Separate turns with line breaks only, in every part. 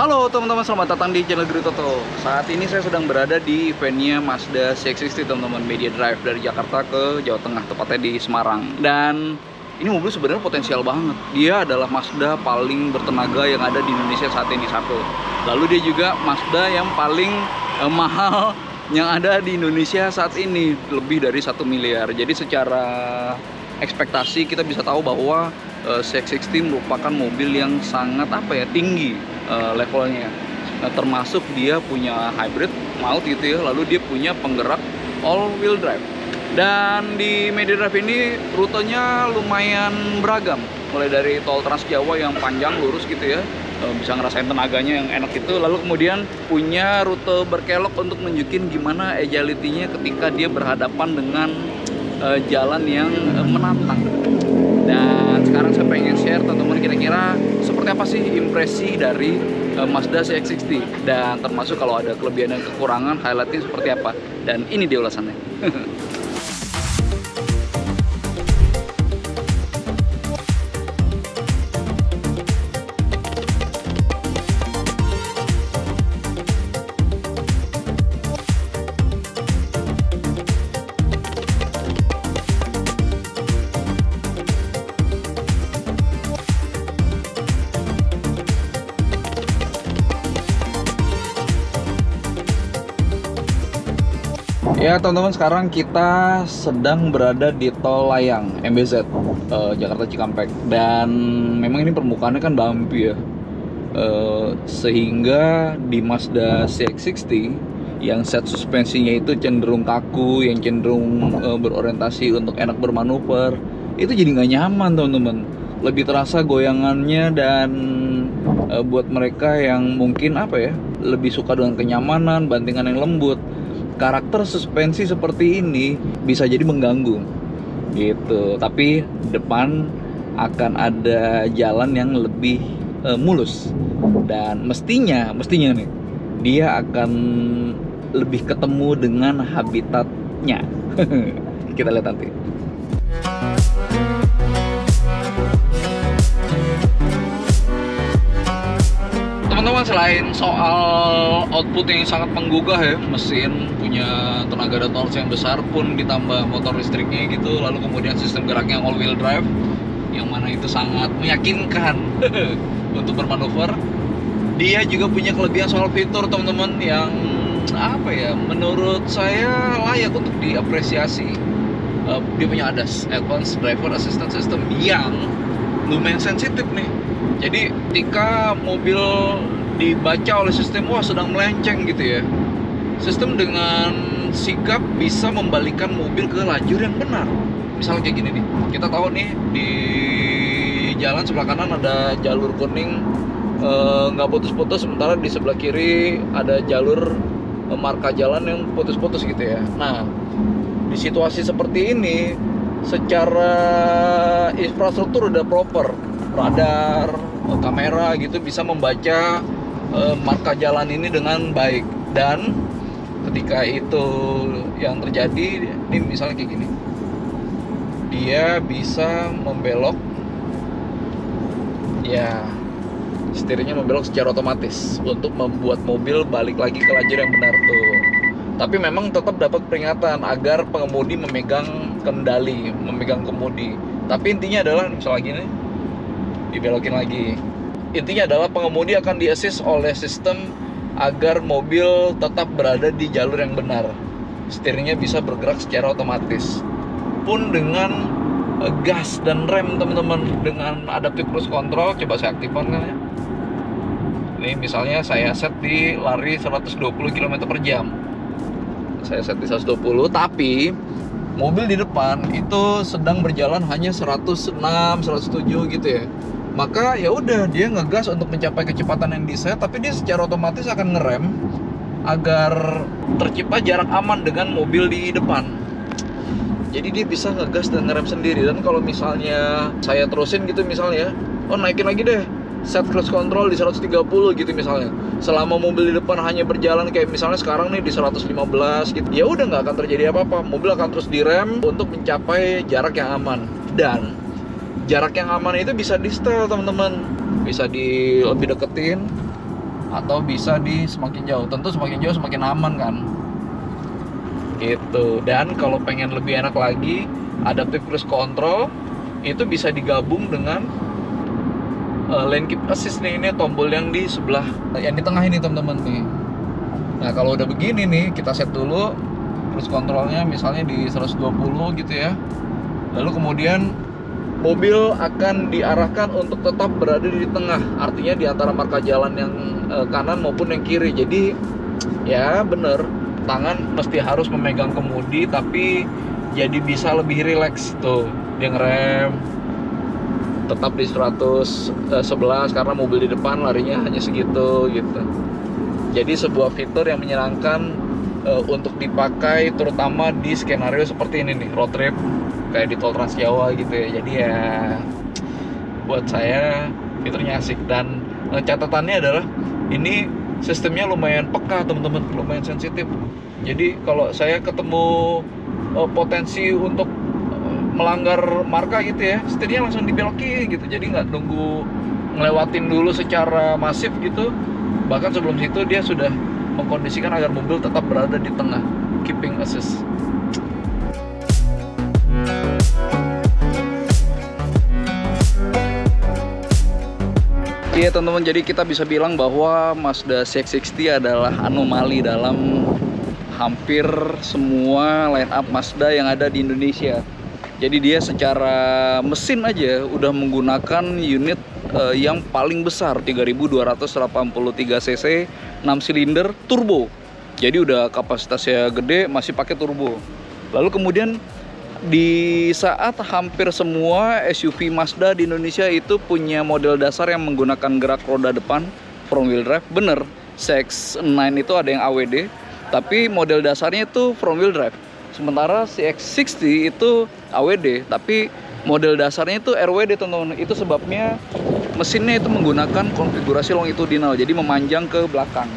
Halo teman-teman, selamat datang di channel Guru Toto. Saat ini saya sedang berada di eventnya Mazda CX-60 teman-teman, Media Drive dari Jakarta ke Jawa Tengah, tepatnya di Semarang. Dan ini mobil sebenarnya potensial banget. Dia adalah Mazda paling bertenaga yang ada di Indonesia saat ini, satu. Lalu dia juga Mazda yang paling mahal yang ada di Indonesia saat ini, lebih dari 1 miliar. Jadi secara ekspektasi kita bisa tahu bahwa CX-60 merupakan mobil yang sangat tinggi levelnya. Nah, termasuk dia punya hybrid maut gitu ya, lalu dia punya penggerak all wheel drive. Dan di Media Drive ini rutenya lumayan beragam, mulai dari tol Trans Jawa yang panjang lurus gitu ya, bisa ngerasain tenaganya yang enak itu. Lalu kemudian punya rute berkelok untuk nunjukin gimana agility-nya ketika dia berhadapan dengan jalan yang menantang. Dan sekarang saya pengen share teman-teman, kira-kira seperti apa sih impresi dari Mazda CX-60, dan termasuk kalau ada kelebihan dan kekurangan, highlightnya seperti apa. Dan ini dia ulasannya. Ya teman-teman, sekarang kita sedang berada di tol layang MBZ, Jakarta Cikampek. Dan memang ini permukaannya kan bumpy ya, sehingga di Mazda CX-60 yang set suspensinya itu cenderung kaku, yang cenderung berorientasi untuk enak bermanuver, itu jadi nggak nyaman teman-teman. Lebih terasa goyangannya, dan buat mereka yang mungkin lebih suka dengan kenyamanan, bantingan yang lembut, karakter suspensi seperti ini bisa jadi mengganggu gitu. Tapi depan akan ada jalan yang lebih mulus, dan mestinya nih dia akan lebih ketemu dengan habitatnya. Kita lihat nanti. Teman-teman, selain soal output yang sangat menggugah ya, mesin punya tenaga dan torsi yang besar, pun ditambah motor listriknya gitu, lalu kemudian sistem geraknya all wheel drive yang mana itu sangat meyakinkan untuk bermanuver. Dia juga punya kelebihan soal fitur teman-teman yang menurut saya layak untuk diapresiasi. Dia punya ADAS, Advanced Driver Assistance System, yang lumayan sensitif nih. Jadi ketika mobil dibaca oleh sistem, wah sedang melenceng gitu ya, sistem dengan sigap bisa membalikkan mobil ke lajur yang benar. Misalnya kayak gini nih, kita tahu nih di jalan sebelah kanan ada jalur kuning nggak putus-putus, sementara di sebelah kiri ada jalur marka jalan yang putus-putus gitu ya. Nah, di situasi seperti ini, secara infrastruktur udah proper, radar, kamera gitu bisa membaca marka jalan ini dengan baik. Dan ketika itu yang terjadi, ini misalnya kayak gini, dia bisa membelok ya, setirnya membelok secara otomatis untuk membuat mobil balik lagi ke lajur yang benar tuh. Tapi memang tetap dapat peringatan agar pengemudi memegang kendali, memegang kemudi. Tapi intinya adalah misalnya gini, dibelokin lagi, intinya adalah pengemudi akan di-assist oleh sistem agar mobil tetap berada di jalur yang benar. Setirnya bisa bergerak secara otomatis. Pun dengan gas dan rem teman-teman, dengan adaptive cruise control, coba saya aktifkan kan ya. Ini misalnya saya set di lari 120 km per jam. Saya set di 120, tapi mobil di depan itu sedang berjalan hanya 106, 107 gitu ya. Maka ya udah, dia ngegas untuk mencapai kecepatan yang di-set, tapi dia secara otomatis akan ngerem agar tercipta jarak aman dengan mobil di depan. Jadi dia bisa ngegas dan ngerem sendiri. Dan kalau misalnya saya terusin gitu misalnya, naikin lagi deh, set cruise control di 130 gitu misalnya, selama mobil di depan hanya berjalan kayak misalnya sekarang nih di 115 gitu, ya udah nggak akan terjadi apa-apa. Mobil akan terus direm untuk mencapai jarak yang aman. Dan jarak yang aman itu bisa di setel teman-teman, bisa lebih deketin, atau bisa di semakin jauh. Tentu semakin jauh semakin aman kan, gitu. Dan kalau pengen lebih enak lagi, adaptive cruise control itu bisa digabung dengan lane keep assist nih. Ini tombol yang di sebelah, yang di tengah ini teman-teman nih. Nah kalau udah begini nih, kita set dulu cruise controlnya misalnya di 120 gitu ya. Lalu kemudian mobil akan diarahkan untuk tetap berada di tengah, artinya di antara marka jalan yang kanan maupun yang kiri. Jadi ya bener, tangan mesti harus memegang kemudi, tapi jadi bisa lebih rileks tuh. Dia ngerem tetap di 111 karena mobil di depan larinya hanya segitu gitu. Jadi sebuah fitur yang menyenangkan untuk dipakai terutama di skenario seperti ini nih, road trip kayak di tol Trans Jawa gitu ya. Jadi ya buat saya fiturnya asik. Dan catatannya adalah ini sistemnya lumayan peka teman-teman, lumayan sensitif. Jadi kalau saya ketemu potensi untuk melanggar marka gitu ya, setirnya langsung dibelokin gitu. Jadi nggak nunggu ngelewatin dulu secara masif gitu. Bahkan sebelum situ dia sudah mengkondisikan agar mobil tetap berada di tengah, keeping assist. Iya teman-teman, jadi kita bisa bilang bahwa Mazda CX-60 adalah anomali dalam hampir semua line up Mazda yang ada di Indonesia. Jadi dia secara mesin aja udah menggunakan unit yang paling besar, 3283 cc, 6 silinder turbo. Jadi udah kapasitasnya gede, masih pakai turbo. Lalu kemudian di saat hampir semua SUV Mazda di Indonesia itu punya model dasar yang menggunakan gerak roda depan front wheel drive, bener, CX-9 itu ada yang AWD, tapi model dasarnya itu front wheel drive. Sementara CX-60 itu AWD, tapi model dasarnya itu RWD teman-teman. Itu sebabnya mesinnya itu menggunakan konfigurasi longitudinal, jadi memanjang ke belakang.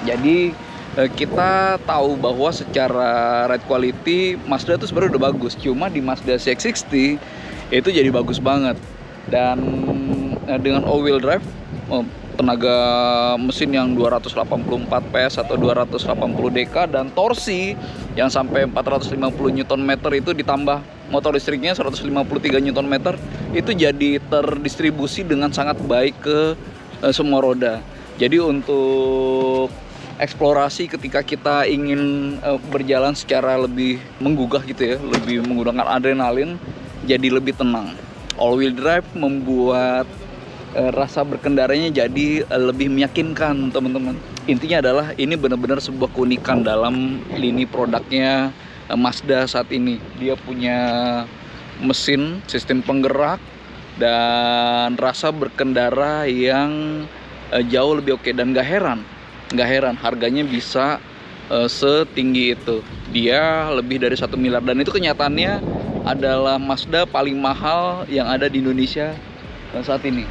Jadi kita tahu bahwa secara ride quality Mazda itu sebenarnya udah bagus, cuma di Mazda CX-60 itu jadi bagus banget. Dan dengan all wheel drive, tenaga mesin yang 284 PS atau 280 dk dan torsi yang sampai 450 Nm itu ditambah motor listriknya 153 Nm, itu jadi terdistribusi dengan sangat baik ke semua roda. Jadi untuk eksplorasi ketika kita ingin berjalan secara lebih menggugah gitu ya, lebih menggunakan adrenalin, jadi lebih tenang. All wheel drive membuat rasa berkendaranya jadi lebih meyakinkan teman-teman. Intinya adalah ini benar-benar sebuah keunikan dalam lini produknya Mazda saat ini. Dia punya mesin, sistem penggerak, dan rasa berkendara yang jauh lebih oke. Dan gak heran harganya bisa setinggi itu. Dia lebih dari 1 miliar, dan itu kenyataannya adalah Mazda paling mahal yang ada di Indonesia saat ini.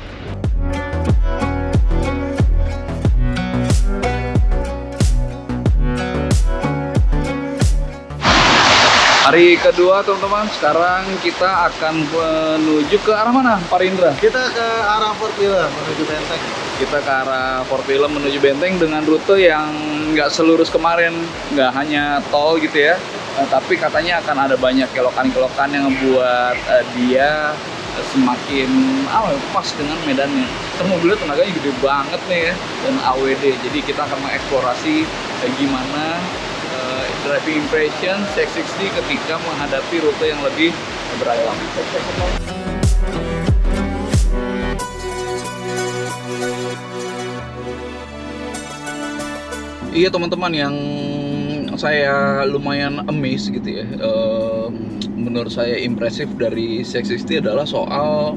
Hari kedua teman-teman, sekarang kita akan menuju ke arah mana Pak Rindra?
Kita ke arah Fort Willem menuju Benteng.
Kita ke arah Fort Willem menuju Benteng dengan rute yang nggak selurus kemarin, nggak hanya tol gitu ya, tapi katanya akan ada banyak kelokan-kelokan yang membuat dia semakin pas dengan medannya. Terus mobilnya tenaganya gede banget nih ya, dan AWD. Jadi kita akan mengeksplorasi gimana driving impression CX-60 ketika menghadapi rute yang lebih beragam. Iya teman-teman, yang saya lumayan amazed gitu ya, menurut saya impresif dari CX-60 adalah soal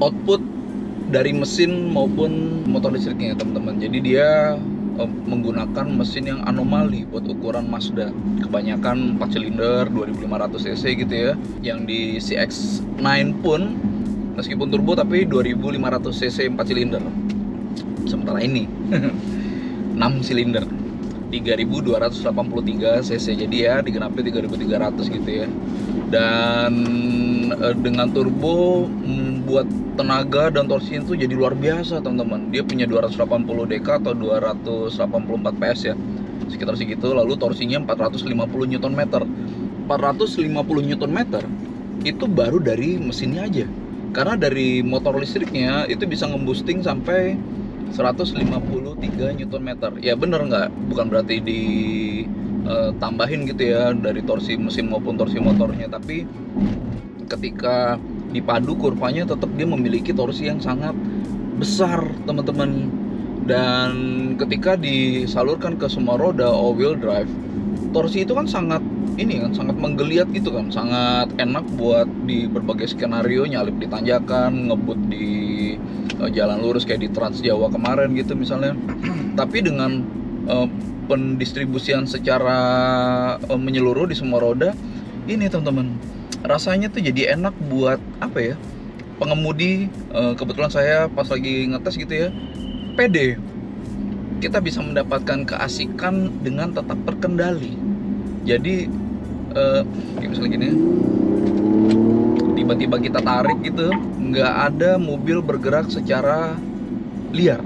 output dari mesin maupun motor listriknya teman-teman. Jadi dia menggunakan mesin yang anomali buat ukuran Mazda. Kebanyakan 4 silinder 2500 cc gitu ya. Yang di CX-9 pun meskipun turbo tapi 2500 cc 4 silinder. Sementara ini 6 silinder. 3283 cc, jadi ya digenapi 3300 gitu ya. Dan dengan turbo buat tenaga dan torsinya itu jadi luar biasa teman-teman. Dia punya 280 dk atau 284 PS ya, sekitar segitu. Lalu torsinya 450 Nm. 450 Nm itu baru dari mesinnya aja, karena dari motor listriknya itu bisa ngeboosting sampai 153 Nm. Ya bener nggak, bukan berarti ditambahin gitu ya dari torsi mesin maupun torsi motornya, tapi ketika dipadu kurvanya tetap dia memiliki torsi yang sangat besar teman-teman. Dan ketika disalurkan ke semua roda all wheel drive, torsi itu kan sangat sangat menggeliat gitu kan, sangat enak buat di berbagai skenario, nyalip di tanjakan, ngebut di jalan lurus kayak di Trans Jawa kemarin gitu misalnya. Tapi dengan pendistribusian secara menyeluruh di semua roda ini teman-teman, rasanya tuh jadi enak buat apa ya, pengemudi. Kebetulan saya pas lagi ngetes gitu ya, pede. Kita bisa mendapatkan keasikan dengan tetap terkendali. Jadi kayak misalnya gini, tiba-tiba kita tarik gitu, nggak ada mobil bergerak secara liar.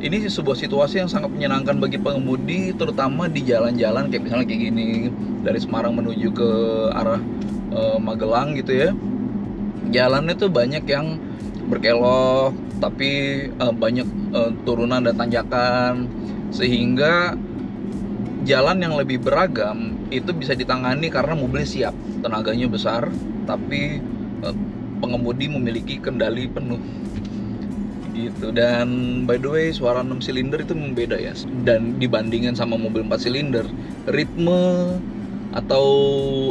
Ini sebuah situasi yang sangat menyenangkan bagi pengemudi, terutama di jalan-jalan kayak misalnya kayak gini, dari Semarang menuju ke arah Magelang gitu ya. Jalannya tuh banyak yang berkelok, tapi banyak turunan dan tanjakan, sehingga jalan yang lebih beragam itu bisa ditangani karena mobilnya siap, tenaganya besar, tapi pengemudi memiliki kendali penuh gitu. Dan by the way, suara 6 silinder itu membeda ya, dan dibandingkan sama mobil 4 silinder, ritme atau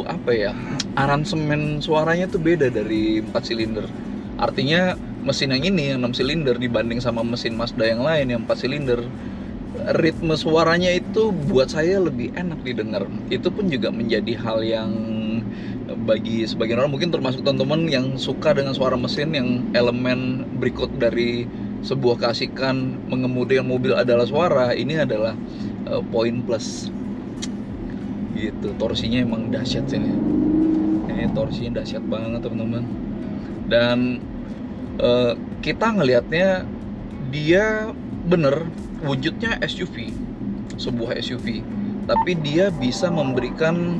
apa ya, aransemen suaranya tuh beda dari 4 silinder. Artinya mesin yang ini yang 6 silinder dibanding sama mesin Mazda yang lain yang 4 silinder, ritme suaranya itu buat saya lebih enak didengar. Itu pun juga menjadi hal yang bagi sebagian orang, mungkin termasuk teman-teman yang suka dengan suara mesin, yang elemen berikut dari sebuah keasikan mengemudi mobil adalah suara, ini adalah poin plus gitu. Torsinya emang dahsyat sini. Ini torsinya dahsyat banget teman-teman. Dan kita ngelihatnya dia bener wujudnya SUV, sebuah SUV, tapi dia bisa memberikan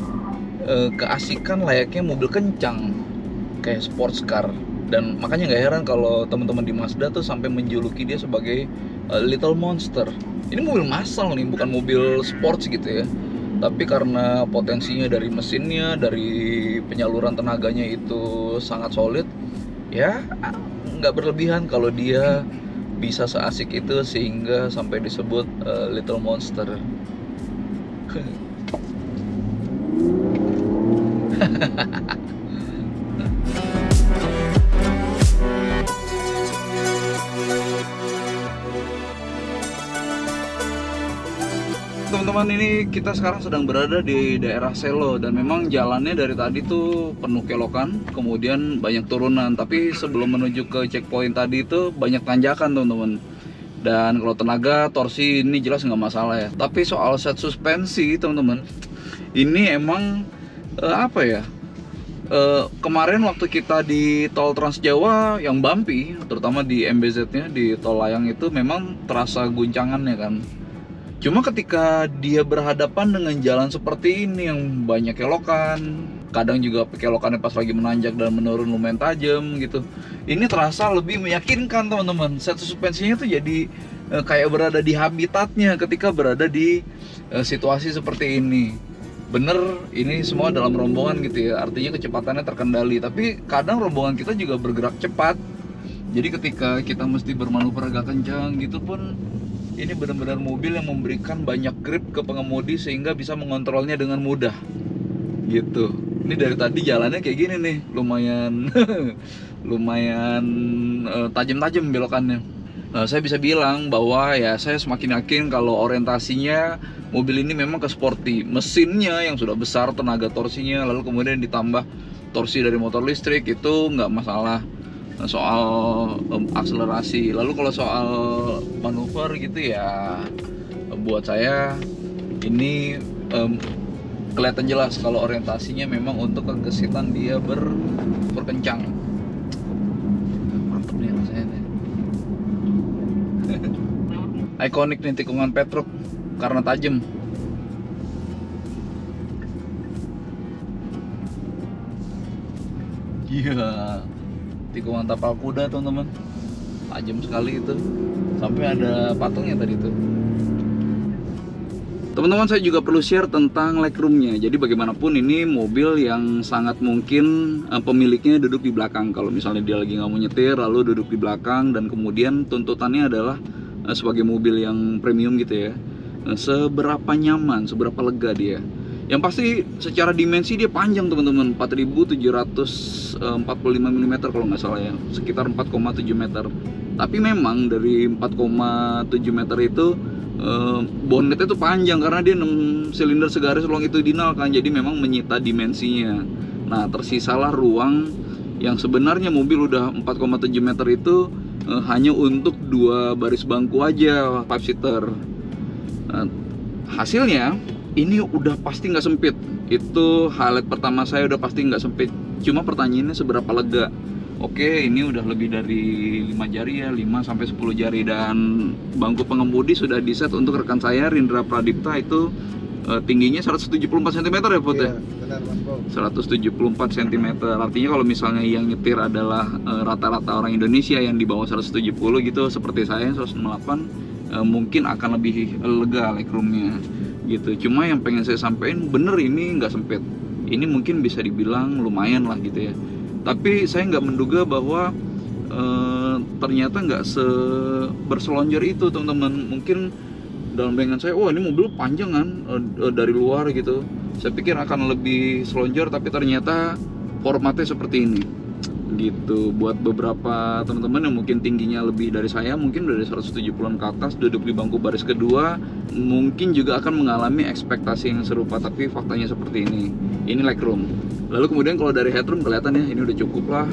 keasikan layaknya mobil kencang kayak sports car. Dan makanya nggak heran kalau teman-teman di Mazda tuh sampai menjuluki dia sebagai little monster. Ini mobil massal nih, bukan mobil sports gitu ya, tapi karena potensinya dari mesinnya, dari penyaluran tenaganya itu sangat solid ya, nggak berlebihan kalau dia bisa seasik itu sehingga sampai disebut little monster. Teman-teman, ini kita sekarang sedang berada di daerah Selo, dan memang jalannya dari tadi tuh penuh kelokan, kemudian banyak turunan. Tapi sebelum menuju ke checkpoint tadi itu banyak tanjakan teman-teman. Dan kalau tenaga torsi ini jelas nggak masalah ya. Tapi soal set suspensi teman-teman, ini emang apa ya? Kemarin waktu kita di tol Trans Jawa yang bumpy, terutama di MBZ-nya di tol layang itu memang terasa guncangannya kan. Cuma ketika dia berhadapan dengan jalan seperti ini yang banyak kelokan, kadang juga kelokannya pas lagi menanjak dan menurun lumayan tajam gitu, ini terasa lebih meyakinkan teman-teman. Set suspensinya tuh jadi kayak berada di habitatnya ketika berada di situasi seperti ini. Bener, ini semua dalam rombongan gitu ya, artinya kecepatannya terkendali. Tapi kadang rombongan kita juga bergerak cepat, jadi ketika kita mesti bermanuver agak kencang gitu pun, ini benar-benar mobil yang memberikan banyak grip ke pengemudi sehingga bisa mengontrolnya dengan mudah gitu. Ini dari tadi jalannya kayak gini nih, lumayan lumayan tajam-tajam belokannya. Saya bisa bilang bahwa ya saya semakin yakin kalau orientasinya mobil ini memang ke sporty. Mesinnya yang sudah besar, tenaga torsinya, lalu kemudian ditambah torsi dari motor listrik, itu nggak masalah soal akselerasi. Lalu kalau soal manuver gitu ya, buat saya Ini kelihatan jelas kalau orientasinya memang untuk kegesitan dia berkencang. Mantep nih rasanya nih. Ikonik nih tikungan Petruk karena tajam. Iya, tikungan tapal kuda teman-teman, tajam sekali itu, sampai ada patungnya tadi tuh. Teman-teman, saya juga perlu share tentang legroomnya. Jadi bagaimanapun ini mobil yang sangat mungkin pemiliknya duduk di belakang. Kalau misalnya dia lagi nggak mau nyetir, lalu duduk di belakang, dan kemudian tuntutannya adalah sebagai mobil yang premium gitu ya, seberapa nyaman, seberapa lega dia. Yang pasti secara dimensi dia panjang teman-teman, 4745 mm kalau nggak salah ya, sekitar 4,7 meter. Tapi memang dari 4,7 meter itu bonnetnya tuh panjang karena dia 6 silinder segaris longitudinal kan, jadi memang menyita dimensinya. Nah, tersisalah ruang yang sebenarnya mobil udah 4,7 meter itu hanya untuk 2 baris bangku aja, 5 seater. Hasilnya ini udah pasti nggak sempit. Itu highlight pertama saya, udah pasti nggak sempit. Cuma pertanyaannya seberapa lega. Oke, ini udah lebih dari 5 jari ya, 5 sampai 10 jari, dan bangku pengemudi sudah diset untuk rekan saya Rindra Pradipta itu tingginya 174 cm ya Put ya?
Iya, benar Mas Bro.
174 cm. Artinya kalau misalnya yang nyetir adalah rata-rata orang Indonesia yang di bawah 170 gitu, seperti saya 198, mungkin akan lebih lega legroomnya gitu. Cuma yang pengen saya sampaikan, bener ini nggak sempit. Ini mungkin bisa dibilang lumayan lah gitu ya. Tapi saya nggak menduga bahwa ternyata nggak berselonjor itu teman-teman. Mungkin dalam bayangan saya, wah ini mobil panjang kan dari luar gitu. Saya pikir akan lebih selonjor, tapi ternyata formatnya seperti ini gitu. Buat beberapa teman-teman yang mungkin tingginya lebih dari saya, mungkin dari 170-an ke atas, duduk di bangku baris kedua, mungkin juga akan mengalami ekspektasi yang serupa. Tapi faktanya seperti ini. Ini legroom. Lalu kemudian kalau dari headroom kelihatan ya, ini udah cukup lah.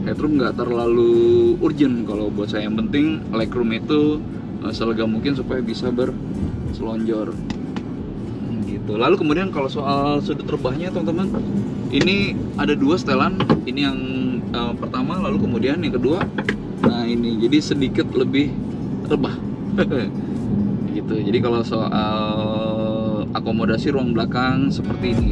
Headroom nggak terlalu urgent kalau buat saya. Yang penting legroom itu selega mungkin supaya bisa berselonjor gitu. Lalu kemudian kalau soal sudut rebahnya teman-teman, ini ada 2 setelan. Ini yang pertama, lalu kemudian yang kedua. Nah ini jadi sedikit lebih rebah gitu. Jadi kalau soal akomodasi ruang belakang seperti ini.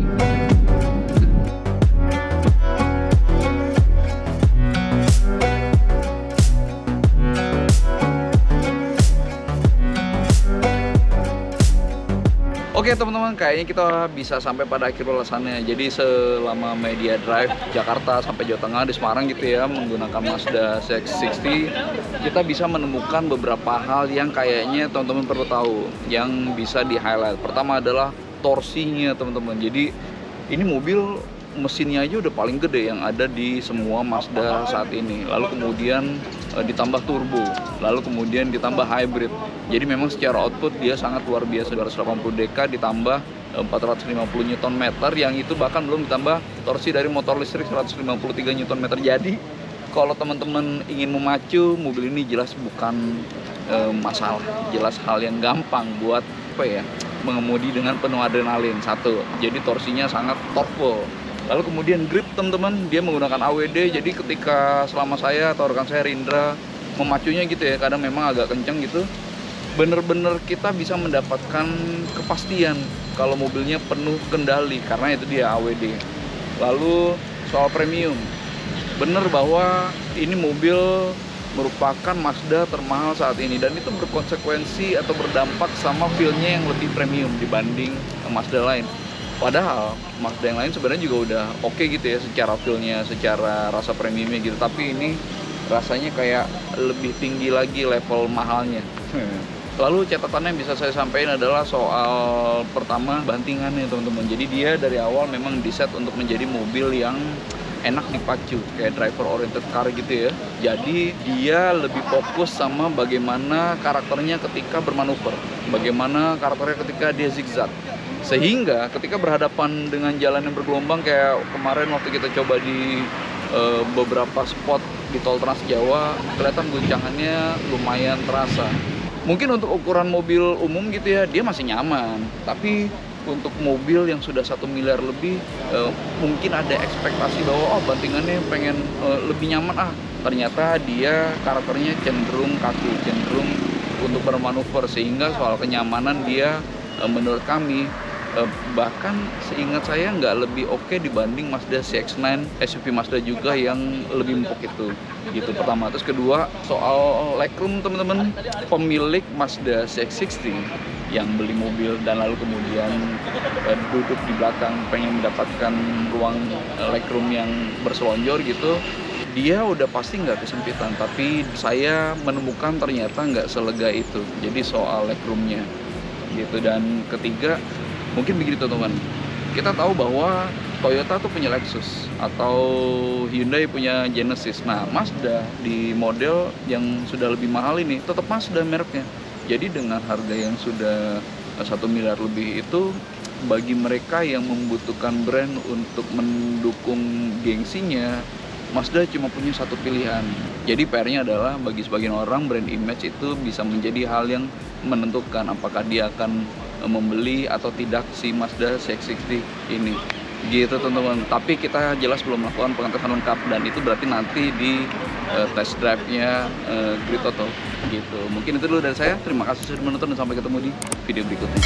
Oke teman-teman, kayaknya kita bisa sampai pada akhir ulasannya. Jadi selama media drive Jakarta sampai Jawa Tengah di Semarang gitu ya, menggunakan Mazda CX-60, kita bisa menemukan beberapa hal yang kayaknya teman-teman perlu tahu, yang bisa di-highlight. Pertama adalah torsinya teman-teman. Jadi ini mobil mesinnya aja udah paling gede yang ada di semua Mazda saat ini. Lalu kemudian ditambah turbo, lalu kemudian ditambah hybrid. Jadi memang secara output dia sangat luar biasa. 280 dk ditambah 450 Nm, yang itu bahkan belum ditambah torsi dari motor listrik 153 Nm. Jadi kalau teman-teman ingin memacu mobil ini, jelas bukan masalah, jelas hal yang gampang buat mengemudi dengan penuh adrenalin. Satu, jadi torsinya sangat torque. Lalu kemudian grip teman-teman, dia menggunakan AWD. Jadi ketika selama saya atau rekan saya Rindra memacunya gitu ya, kadang memang agak kenceng gitu, bener-bener kita bisa mendapatkan kepastian kalau mobilnya penuh kendali karena itu dia AWD. Lalu soal premium, bener bahwa ini mobil merupakan Mazda termahal saat ini, dan itu berkonsekuensi atau berdampak sama feel-nya yang lebih premium dibanding Mazda lain. Padahal Mazda yang lain sebenarnya juga udah oke gitu ya secara feel-nya, secara rasa premiumnya gitu. Tapi ini rasanya kayak lebih tinggi lagi level mahalnya. Lalu catatan yang bisa saya sampaikan adalah soal pertama bantingannya teman-teman. Jadi dia dari awal memang diset untuk menjadi mobil yang enak dipacu, kayak driver oriented car gitu ya. Jadi dia lebih fokus sama bagaimana karakternya ketika bermanuver, bagaimana karakternya ketika dia zigzag. Sehingga ketika berhadapan dengan jalan yang bergelombang kayak kemarin waktu kita coba di beberapa spot di tol Trans Jawa, kelihatan guncangannya lumayan terasa. Mungkin untuk ukuran mobil umum gitu ya, dia masih nyaman. Tapi untuk mobil yang sudah 1 miliar lebih, mungkin ada ekspektasi bahwa bantingannya pengen lebih nyaman. Ternyata dia karakternya cenderung kaku, cenderung untuk bermanuver, sehingga soal kenyamanan dia menurut kami bahkan seingat saya nggak lebih oke dibanding Mazda CX-9 SUV Mazda juga yang lebih empuk itu. Gitu pertama. Terus kedua, soal legroom teman-teman, pemilik Mazda CX-60 yang beli mobil dan lalu kemudian duduk di belakang pengen mendapatkan ruang legroom yang berselonjor gitu, dia udah pasti nggak kesempitan, tapi saya menemukan ternyata nggak selega itu. Jadi soal legroomnya gitu. Dan ketiga, mungkin begitu teman-teman, kita tahu bahwa Toyota tuh punya Lexus atau Hyundai punya Genesis. Nah, Mazda di model yang sudah lebih mahal ini tetap Mazda mereknya. Jadi dengan harga yang sudah 1 miliar lebih itu, bagi mereka yang membutuhkan brand untuk mendukung gengsinya, Mazda cuma punya satu pilihan. Jadi PR-nya adalah bagi sebagian orang brand image itu bisa menjadi hal yang menentukan apakah dia akan membeli atau tidak si Mazda CX-60 ini. Gitu teman-teman. Tapi kita jelas belum melakukan pengetesan lengkap, dan itu berarti nanti di test drive-nya Grid Auto gitu. Mungkin itu dulu dari saya. Terima kasih sudah menonton dan sampai ketemu di video berikutnya.